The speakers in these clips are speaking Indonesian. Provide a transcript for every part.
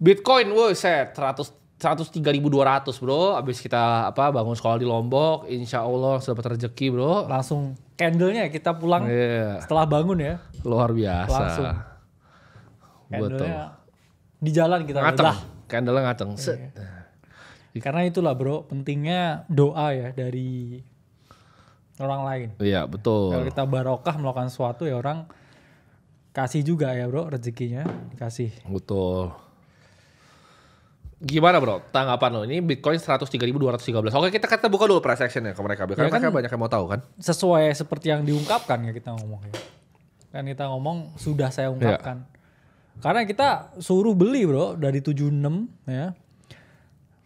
Bitcoin, woi set 103.200 bro. Abis kita bangun sekolah di Lombok, insya Allah dapat rezeki bro. Langsung candlenya kita pulang setelah bangun ya. Luar biasa. Langsung. Candlenya di jalan kita ngateng. Candlenya ngateng. Karena itulah bro, pentingnya doa ya dari orang lain. Iya betul. Kalau kita barokah melakukan sesuatu ya orang kasih juga ya bro rezekinya dikasih. Betul. Gimana bro tanggapan lo? Ini Bitcoin 103.213. Oke kita buka dulu price action ya ke mereka. Karena mereka banyak yang mau tahu kan. Sesuai seperti yang diungkapkan ya kita ngomong ya. Kan kita ngomong sudah saya ungkapkan. Karena kita suruh beli bro dari 76 ya.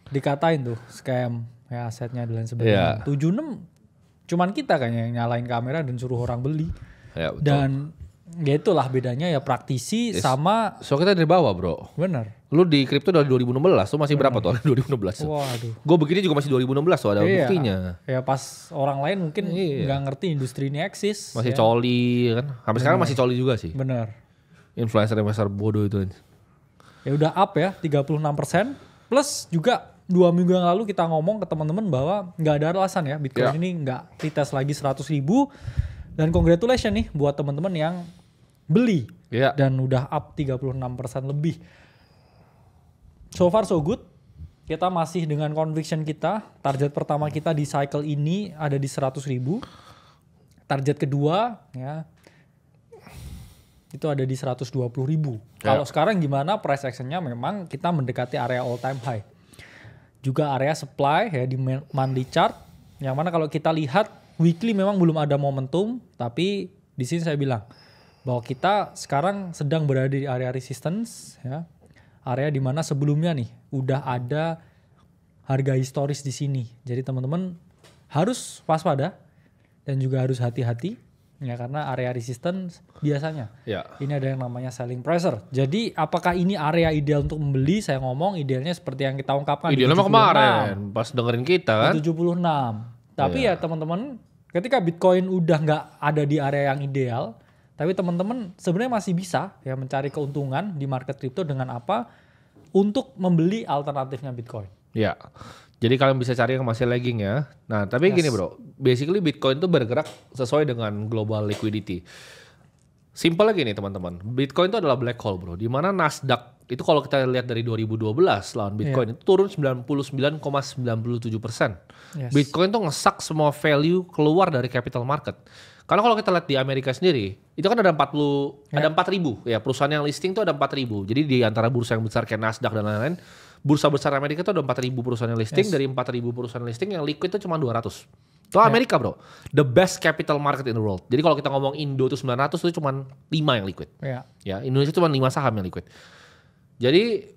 Dikatain tuh scam ya asetnya dan lain sebagainya. 76 cuman kita kan yang nyalain kamera dan suruh orang beli. Ya, betul. Dan ya itulah bedanya ya praktisi sama. So kita dari bawah bro. Bener. Lu di kripto dari 2016 tuh masih berapa tuh 2016? Waduh. Gue begini juga masih 2016 tuh ada buktinya. Ya pas orang lain mungkin nggak ngerti industri ini eksis. Masih coli kan. Sampai sekarang masih coli juga sih. Bener. Influencer bodoh itu. Ya udah up ya 36%. Plus juga 2 minggu yang lalu kita ngomong ke teman-teman bahwa nggak ada alasan ya Bitcoin ini nggak retest lagi 100.000. Dan congratulations nih buat teman-teman yang beli dan udah up 36% lebih. So far so good. Kita masih dengan conviction kita. Target pertama kita di cycle ini ada di 100.000. Target kedua ya itu ada di 120.000. Kalau sekarang gimana price actionnya memang kita mendekati area all time high. Juga area supply ya di monthly chart. Yang mana kalau kita lihat weekly memang belum ada momentum. Tapi di sini saya bilang bahwa kita sekarang sedang berada di area resistance ya. Area di mana sebelumnya nih udah ada harga historis di sini. Jadi teman-teman harus waspada dan juga harus hati-hati ya karena area resistance biasanya ini ada yang namanya selling pressure. Jadi apakah ini area ideal untuk membeli? Saya ngomong idealnya seperti yang kita ungkapkan. Idealnya mah kemarin pas dengerin kita kan. 76. Tapi ya teman-teman ketika Bitcoin udah nggak ada di area yang ideal. Tapi teman-teman sebenarnya masih bisa ya mencari keuntungan di market crypto dengan apa? Untuk membeli alternatifnya Bitcoin. Ya, jadi kalian bisa cari yang masih lagging ya. Nah tapi gini bro, basically Bitcoin itu bergerak sesuai dengan global liquidity. Simple lagi nih teman-teman, Bitcoin itu adalah black hole bro. Dimana Nasdaq itu kalau kita lihat dari 2012 lawan Bitcoin itu turun 99,97%. Bitcoin tuh ngesak semua value keluar dari capital market. Karena kalau kita lihat di Amerika sendiri, itu kan ada 40, ada 4.000 ya perusahaan yang listing tuh ada 4.000. Jadi di antara bursa yang besar kayak Nasdaq dan lain-lain, bursa besar Amerika tuh ada 4.000 perusahaan yang listing. Dari 4.000 perusahaan listing yang liquid itu cuma 200. Itu Amerika bro, the best capital market in the world. Jadi kalau kita ngomong Indo tuh 900 itu cuma 5 yang liquid. Ya Indonesia cuma 5 saham yang liquid. Jadi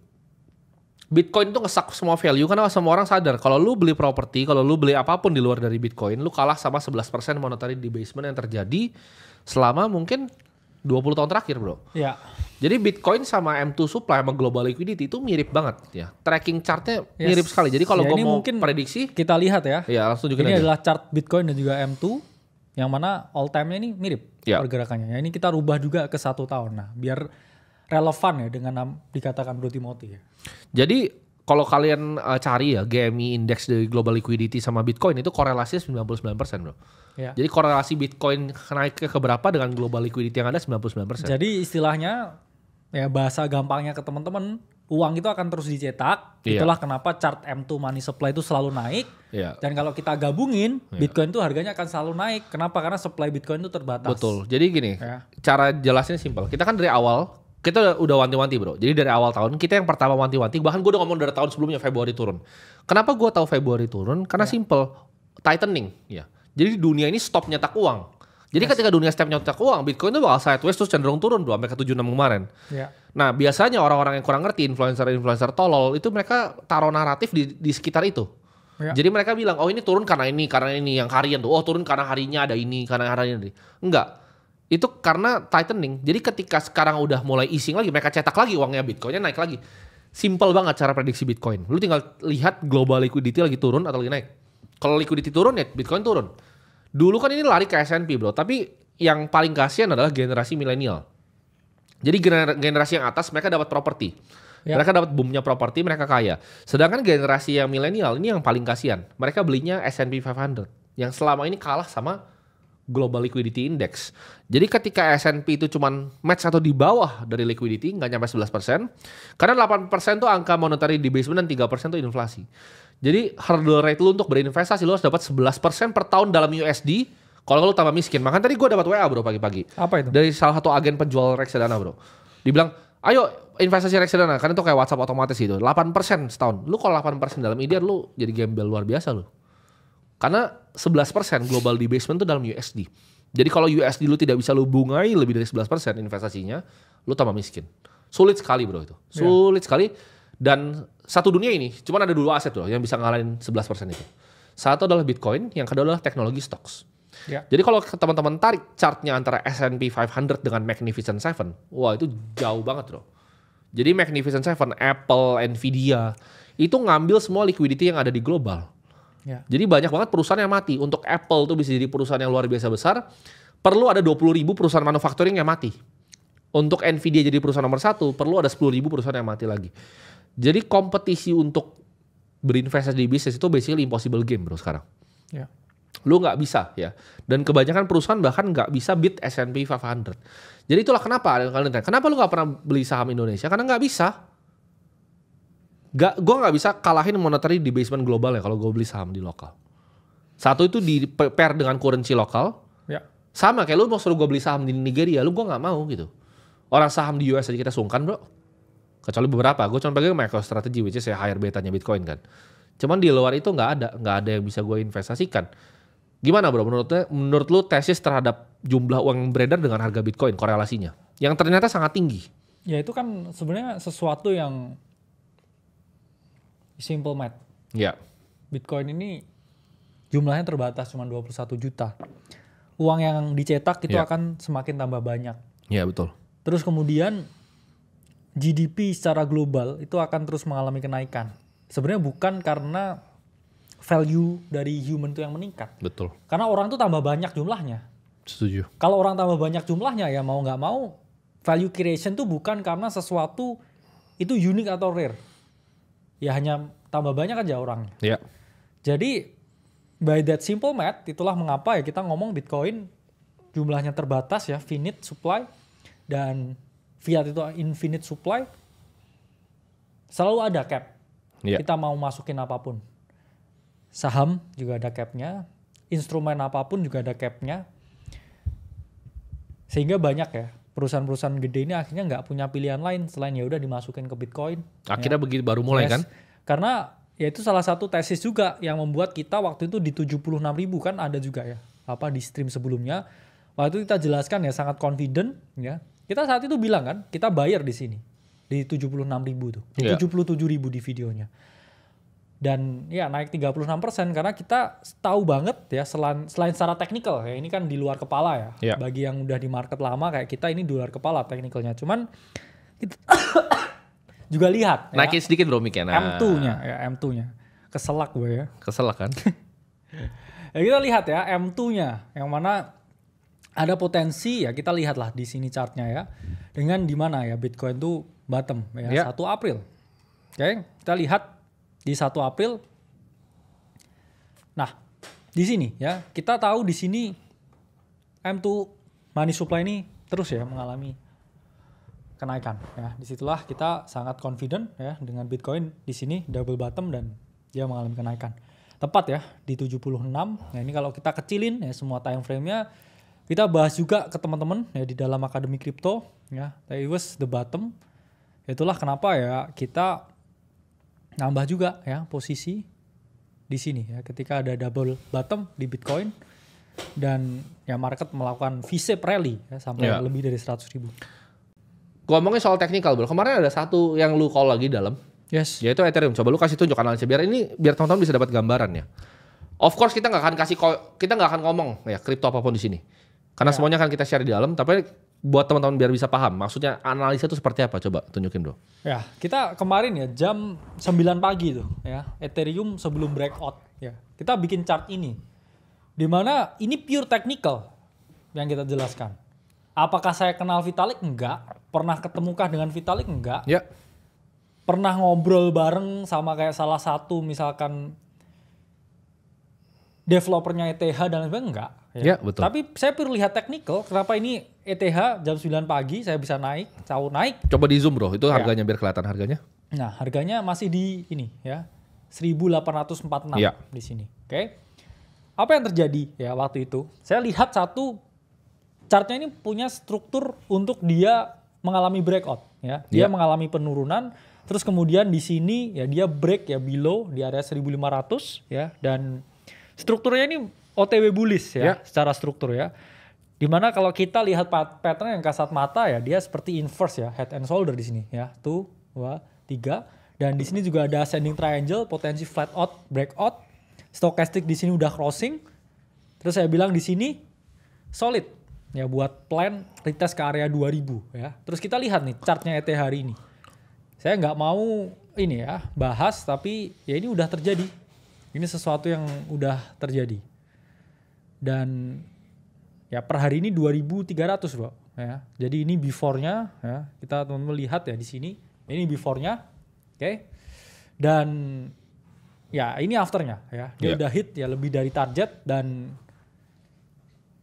Bitcoin itu ngesak semua value karena semua orang sadar kalau lu beli properti, kalau lu beli apapun di luar dari Bitcoin, lu kalah sama 11% monetary debasement yang terjadi selama mungkin 20 tahun terakhir bro. Ya. Jadi Bitcoin sama M2 supply sama global liquidity itu mirip banget ya. Tracking chartnya mirip sekali. Jadi kalau gue mau prediksi, kita lihat ya. Ya langsung tunjukin aja. Ini adalah chart Bitcoin dan juga M2 yang mana all time-nya ini mirip pergerakannya. Ya, ini kita rubah juga ke 1 tahun. Nah, biar relevan ya dengan dikatakan Bro Timothy ya. Jadi kalau kalian cari ya GMI index dari global liquidity sama Bitcoin itu korelasinya 99% bro. Ya. Jadi korelasi Bitcoin naik ke berapa dengan global liquidity yang ada 99%. Jadi istilahnya ya bahasa gampangnya ke teman-teman, uang itu akan terus dicetak. Itulah kenapa chart M2 money supply itu selalu naik. Dan kalau kita gabungin, Bitcoin itu harganya akan selalu naik. Kenapa? Karena supply Bitcoin itu terbatas. Betul. Jadi gini, cara jelasnya simpel. Kita kan dari awal kita udah wanti-wanti bro. Jadi dari awal tahun kita yang pertama wanti-wanti. Bahkan gue udah ngomong dari tahun sebelumnya Februari turun. Kenapa gue tahu Februari turun? Karena simple, tightening. Ya. Jadi dunia ini stop nyetak uang. Jadi ketika dunia stop nyetak uang, Bitcoin itu bakal sideways terus cenderung turun bro sampai ke 76 kemarin. Nah biasanya orang-orang yang kurang ngerti, influencer tolol itu mereka taruh naratif di sekitar itu. Jadi mereka bilang, oh ini turun karena ini yang harian tuh. Oh turun karena harinya ada ini, karena harinya ada ini. Enggak. Itu karena tightening. Jadi ketika sekarang udah mulai easing lagi, mereka cetak lagi uangnya Bitcoinnya naik lagi. Simple banget cara prediksi Bitcoin. Lu tinggal lihat global liquidity lagi turun atau lagi naik. Kalau liquidity turun ya Bitcoin turun. Dulu kan ini lari ke S&P bro. Tapi yang paling kasihan adalah generasi milenial. Jadi generasi yang atas mereka dapat properti. Ya. Mereka dapat boomnya properti, mereka kaya. Sedangkan generasi yang milenial ini yang paling kasihan. Mereka belinya S&P 500 yang selama ini kalah sama Global Liquidity Index. Jadi ketika S&P itu cuman match atau di bawah dari liquidity, nggak nyampe 11%. Karena 8% tuh angka monetary debasement dan 3% tuh inflasi. Jadi hurdle rate lu untuk berinvestasi lu harus dapat 11% per tahun dalam USD. Kalau lu tambah miskin. Makanya tadi gue dapat WA bro pagi-pagi. Apa itu? Dari salah satu agen penjual reksadana bro. Dibilang, ayo investasi reksadana. Karena itu kayak WhatsApp otomatis gitu. 8% setahun. Lu kalau 8% dalam IDR lu jadi gembel luar biasa lu. Karena 11% global debasement itu dalam USD. Jadi kalau USD lu tidak bisa lu bungai lebih dari 11% investasinya, lu tambah miskin. Sulit sekali bro itu. Sulit sekali. Dan satu dunia ini, cuman ada 2 aset bro yang bisa ngalahin 11% itu. Satu adalah Bitcoin, yang kedua adalah teknologi stocks. Ya. Jadi kalau teman-teman tarik chartnya antara S&P 500 dengan Magnificent Seven, wah itu jauh banget bro. Jadi Magnificent Seven, Apple, Nvidia, itu ngambil semua liquidity yang ada di global. Ya. Jadi banyak banget perusahaan yang mati. Untuk Apple tuh bisa jadi perusahaan yang luar biasa besar, perlu ada 20.000 perusahaan manufacturing yang mati. Untuk Nvidia jadi perusahaan nomor 1, perlu ada 10.000 perusahaan yang mati lagi. Jadi kompetisi untuk berinvestasi di bisnis itu basically impossible game bro sekarang. Ya. Lu nggak bisa ya. Dan kebanyakan perusahaan bahkan nggak bisa beat S&P 500. Jadi itulah kenapa ada kalian tanya, kenapa lu nggak pernah beli saham Indonesia? Karena nggak bisa. Gue nggak bisa kalahin monetary debasement global ya kalau gue beli saham di lokal. Satu itu di pair dengan currency lokal. Ya. Sama kayak lu mau suruh gue beli saham di Nigeria, lu gue nggak mau gitu. Orang saham di US aja kita sungkan bro. Kecuali beberapa, gue cuma pakai MicroStrategy which is ya higher betanya Bitcoin kan. Cuman di luar itu nggak ada yang bisa gue investasikan. Gimana bro, menurut lu tesis terhadap jumlah uang yang beredar dengan harga Bitcoin, korelasinya? Yang ternyata sangat tinggi. Ya itu kan sebenarnya sesuatu yang simple math. Ya. Bitcoin ini jumlahnya terbatas cuma 21 juta. Uang yang dicetak itu akan semakin tambah banyak. Iya betul. Terus kemudian GDP secara global itu akan terus mengalami kenaikan. Sebenarnya bukan karena value dari human itu yang meningkat. Betul. Karena orang tuh tambah banyak jumlahnya. Setuju. Kalau orang tambah banyak jumlahnya ya mau nggak mau value creation tuh bukan karena sesuatu itu unik atau rare. Ya hanya tambah banyak aja orangnya. Iya. Jadi by that simple math itulah mengapa ya kita ngomong Bitcoin jumlahnya terbatas ya, finite supply, dan fiat itu infinite supply. Selalu ada cap. Iya. Kita mau masukin apapun. Saham juga ada capnya, instrumen apapun juga ada capnya. Sehingga banyak ya perusahaan-perusahaan gede ini akhirnya nggak punya pilihan lain selain ya udah dimasukin ke Bitcoin. Akhirnya begitu baru mulai kan? Karena ya itu salah satu tesis juga yang membuat kita waktu itu di 76.000 kan ada juga ya. Apa di stream sebelumnya. Waktu itu kita jelaskan ya sangat confident ya. Kita saat itu bilang kan kita bayar di sini. Di 76.000 tuh. Di 77.000 di videonya. Dan ya naik 36% karena kita tahu banget ya selain secara teknikal ya ini kan di luar kepala ya. Bagi yang udah di market lama kayak kita ini di luar kepala teknikalnya. Cuman kita juga lihat naikin sedikit bro mic-nya. Nah. M2-nya. Keselak gue ya. Keselak kan? Ya kita lihat ya M2-nya yang mana ada potensi ya kita lihatlah di sini chartnya ya. Dengan di mana ya Bitcoin tuh bottom ya 1 April. Oke, kita lihat di 1 April. Nah, di sini ya, kita tahu di sini M2 money supply ini terus ya mengalami kenaikan ya. Disitulah kita sangat confident ya dengan Bitcoin di sini double bottom dan dia mengalami kenaikan. Tepat ya di 76. Nah, ini kalau kita kecilin ya semua time frame-nya kita bahas juga ke teman-teman ya di dalam Akademi Kripto ya. That was the bottom. Itulah kenapa ya kita nambah juga ya posisi di sini ya ketika ada double bottom di Bitcoin dan ya market melakukan V-shape rally ya sampai lebih dari 100.000. Ngomongin soal teknikal bro, kemarin ada satu yang lu call lagi dalam, yaitu Ethereum. Coba lu kasih tunjuk analisnya biar teman-teman bisa dapat gambaran ya. Of course kita nggak akan ngomong ya kripto apapun di sini, karena semuanya akan kita share di dalam. Tapi buat teman-teman biar bisa paham, maksudnya analisa itu seperti apa? Coba tunjukin bro. Ya, kita kemarin ya jam 9 pagi tuh ya, Ethereum sebelum breakout ya. Kita bikin chart ini. Dimana ini pure technical yang kita jelaskan. Apakah saya kenal Vitalik? Enggak. Pernah ketemukah dengan Vitalik? Enggak. Ya. pernah ngobrol bareng sama kayak salah satu misalkan developernya ETH dan lain-lain enggak. Ya, betul. Tapi saya perlu lihat technical, kenapa ini ETH jam 9 pagi saya bisa naik, naik. Coba di zoom bro, itu harganya biar kelihatan harganya. Nah harganya masih di ini ya, 1846 di sini. Oke. Apa yang terjadi ya waktu itu? Saya lihat satu chartnya ini punya struktur untuk dia mengalami breakout ya. Dia mengalami penurunan. Terus kemudian di sini ya dia break ya below di area 1500 ya, dan strukturnya ini OTW bullish ya secara struktur ya. Dimana kalau kita lihat pattern yang kasat mata ya dia seperti inverse ya, head and shoulder di sini ya. 1, 2, 3 dan di sini juga ada ascending triangle, potensi flat out, breakout. Stochastic di sini udah crossing. Terus saya bilang di sini solid ya buat plan retest ke area 2000 ya. Terus kita lihat nih chartnya ETH hari ini. Saya nggak mau ini ya bahas, tapi ya ini udah terjadi. Ini sesuatu yang udah terjadi. Dan ya per hari ini 2.300 bro. Ya. Jadi ini before-nya ya. Kita teman-teman lihat ya di sini. Ini before-nya. Oke. Dan ya ini after-nya ya. Dia udah hit ya lebih dari target dan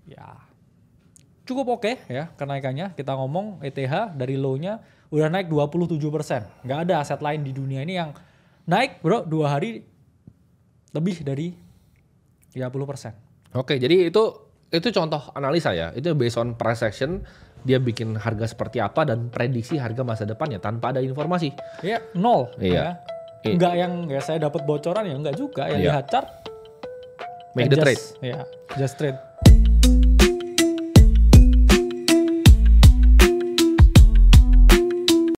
ya cukup oke ya kenaikannya. Kita ngomong ETH dari low-nya udah naik 27%. Nggak ada aset lain di dunia ini yang naik bro 2 hari lebih dari 30%. Oke, jadi itu contoh analisa ya. Itu based on price action, dia bikin harga seperti apa dan prediksi harga masa depannya tanpa ada informasi. Ya, nol. Ya. Enggak yang ya saya dapat bocoran ya enggak juga. Yang lihat chart. Make the trade. Ya, just trade.